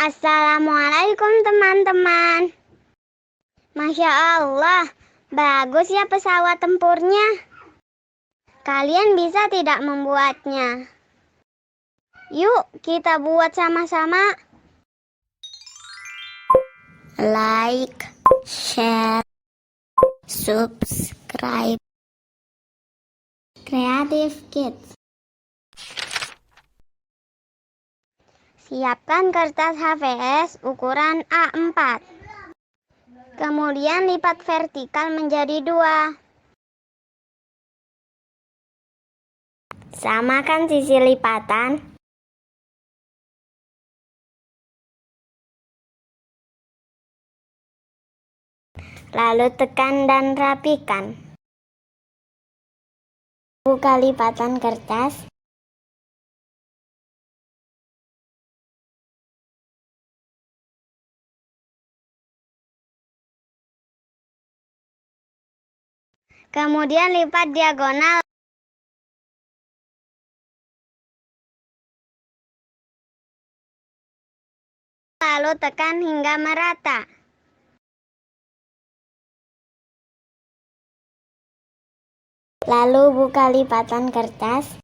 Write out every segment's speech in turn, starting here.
Assalamualaikum teman-teman. Masya Allah, bagus ya pesawat tempurnya. Kalian bisa tidak membuatnya? Yuk kita buat sama-sama. Like, share, subscribe. Creative Kids. Siapkan kertas HVS ukuran A4. Kemudian lipat vertikal menjadi 2. Samakan sisi lipatan. Lalu tekan dan rapikan. Buka lipatan kertas. Kemudian lipat diagonal. Lalu tekan hingga merata. Lalu buka lipatan kertas.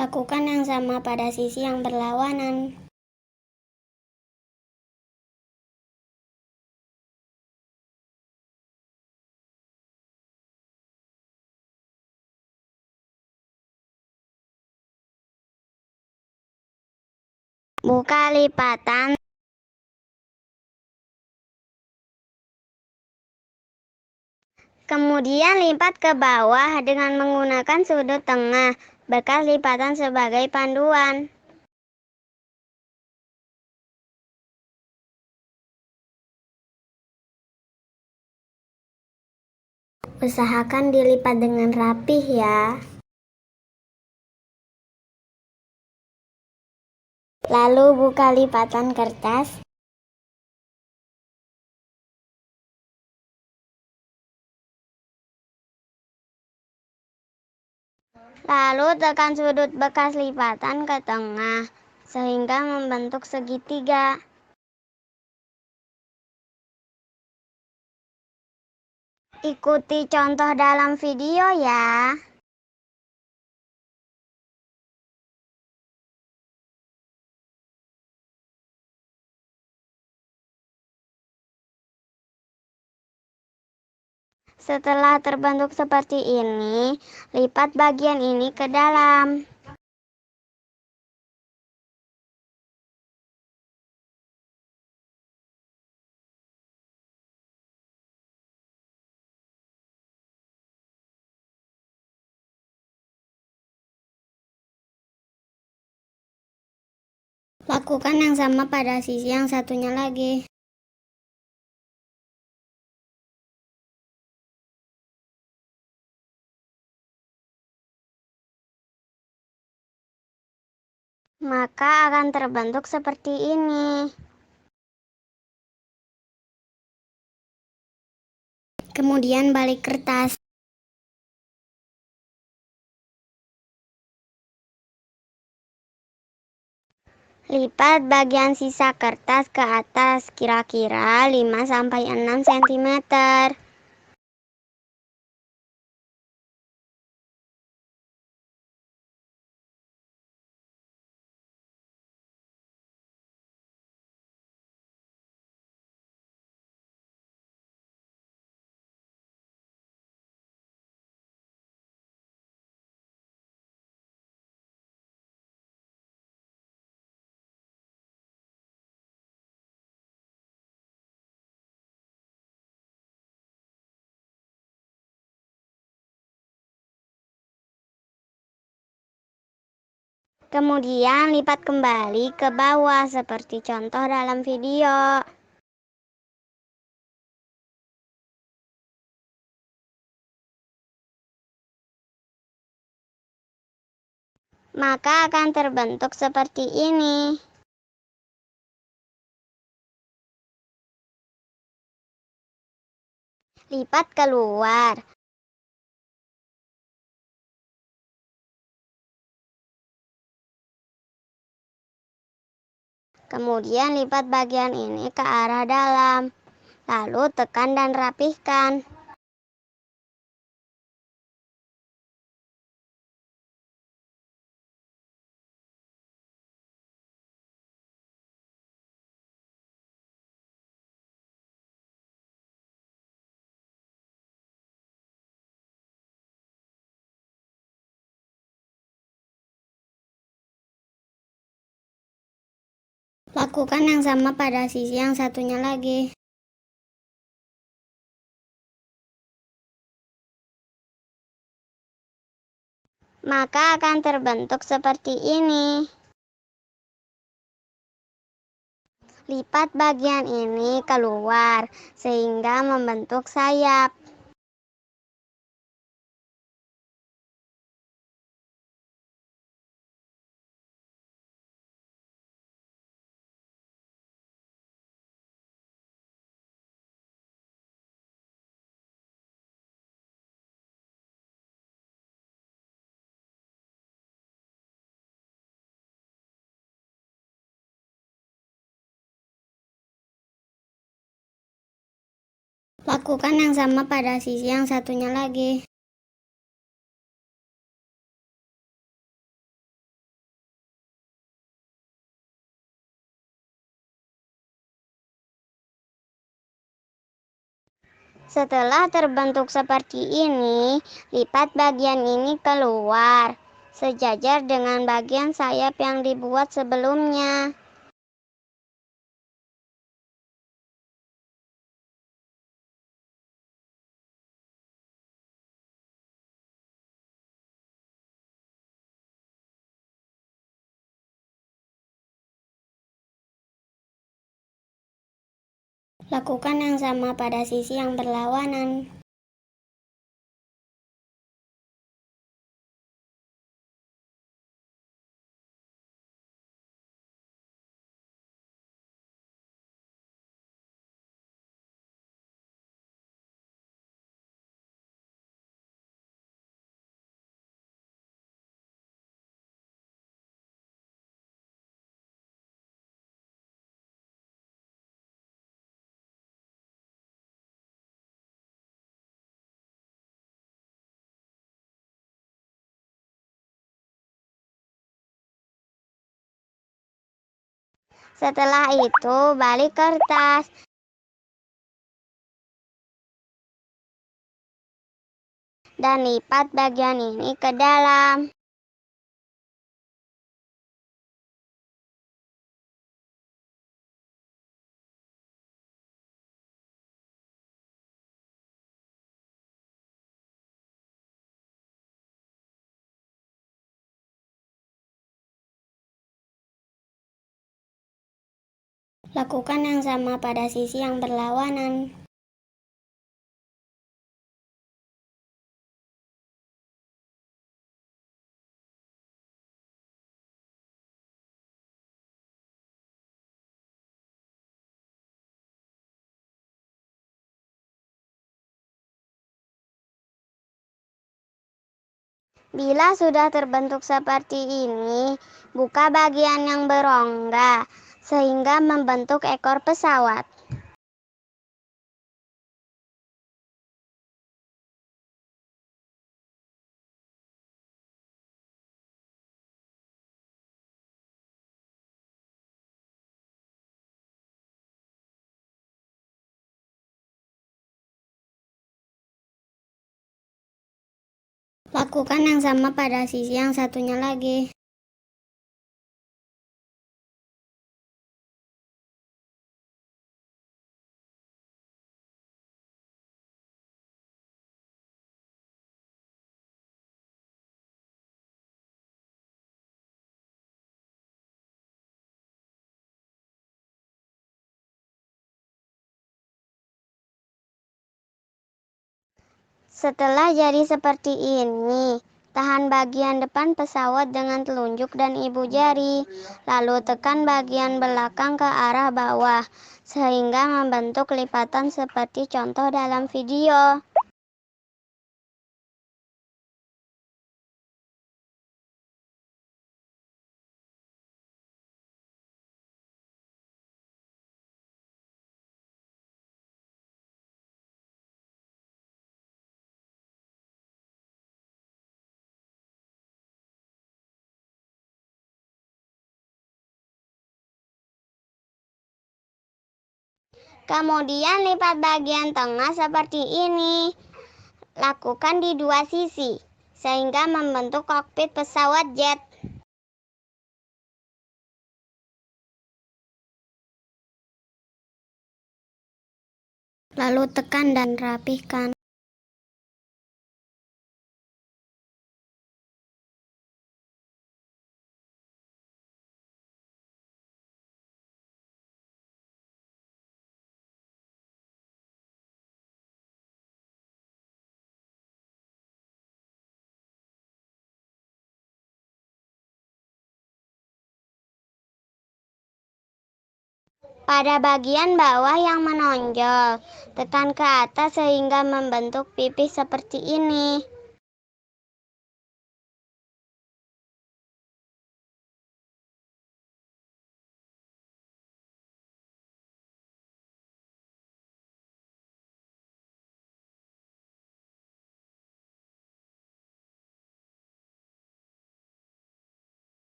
Lakukan yang sama pada sisi yang berlawanan. Buka lipatan. Kemudian lipat ke bawah dengan menggunakan sudut tengah, bekas lipatan sebagai panduan. Usahakan dilipat dengan rapih ya. Lalu buka lipatan kertas. Lalu tekan sudut bekas lipatan ke tengah, sehingga membentuk segitiga. Ikuti contoh dalam video ya. Setelah terbentuk seperti ini, lipat bagian ini ke dalam. Lakukan yang sama pada sisi yang satunya lagi. Maka akan terbentuk seperti ini. Kemudian balik kertas. Lipat bagian sisa kertas ke atas kira-kira 5-6 cm. Kemudian lipat kembali ke bawah seperti contoh dalam video. Maka akan terbentuk seperti ini. lipat keluar. Kemudian lipat bagian ini ke arah dalam, lalu tekan dan rapihkan. Lakukan yang sama pada sisi yang satunya lagi. Maka akan terbentuk seperti ini. Lipat bagian ini keluar sehingga membentuk sayap. Lakukan yang sama pada sisi yang satunya lagi. Setelah terbentuk seperti ini, lipat bagian ini keluar, sejajar dengan bagian sayap yang dibuat sebelumnya. Lakukan yang sama pada sisi yang berlawanan. Setelah itu, balik kertas dan lipat bagian ini ke dalam. Lakukan yang sama pada sisi yang berlawanan. Bila sudah terbentuk seperti ini, buka bagian yang berongga sehingga membentuk ekor pesawat. Lakukan yang sama pada sisi yang satunya lagi. Setelah jadi seperti ini, Tahan bagian depan pesawat dengan telunjuk dan ibu jari, lalu tekan bagian belakang ke arah bawah, sehingga membentuk lipatan seperti contoh dalam video. Kemudian lipat bagian tengah seperti ini. Lakukan di dua sisi, sehingga membentuk kokpit pesawat jet. Lalu tekan dan rapihkan. Pada bagian bawah yang menonjol, tekan ke atas sehingga membentuk pipih seperti ini.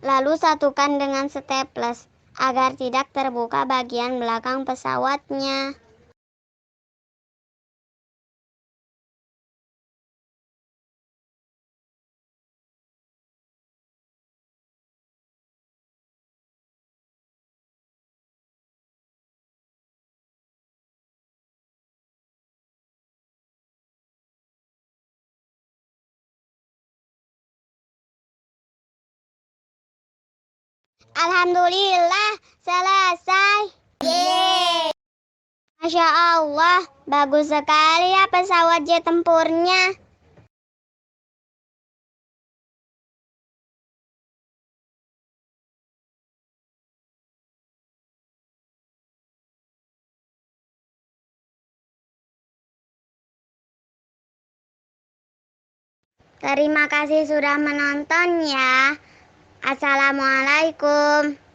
Lalu satukan dengan staples agar tidak terbuka bagian belakang pesawatnya. Alhamdulillah, selesai. Yeay. Masya Allah, bagus sekali ya pesawat jet tempurnya. Terima kasih sudah menonton ya. Assalamualaikum.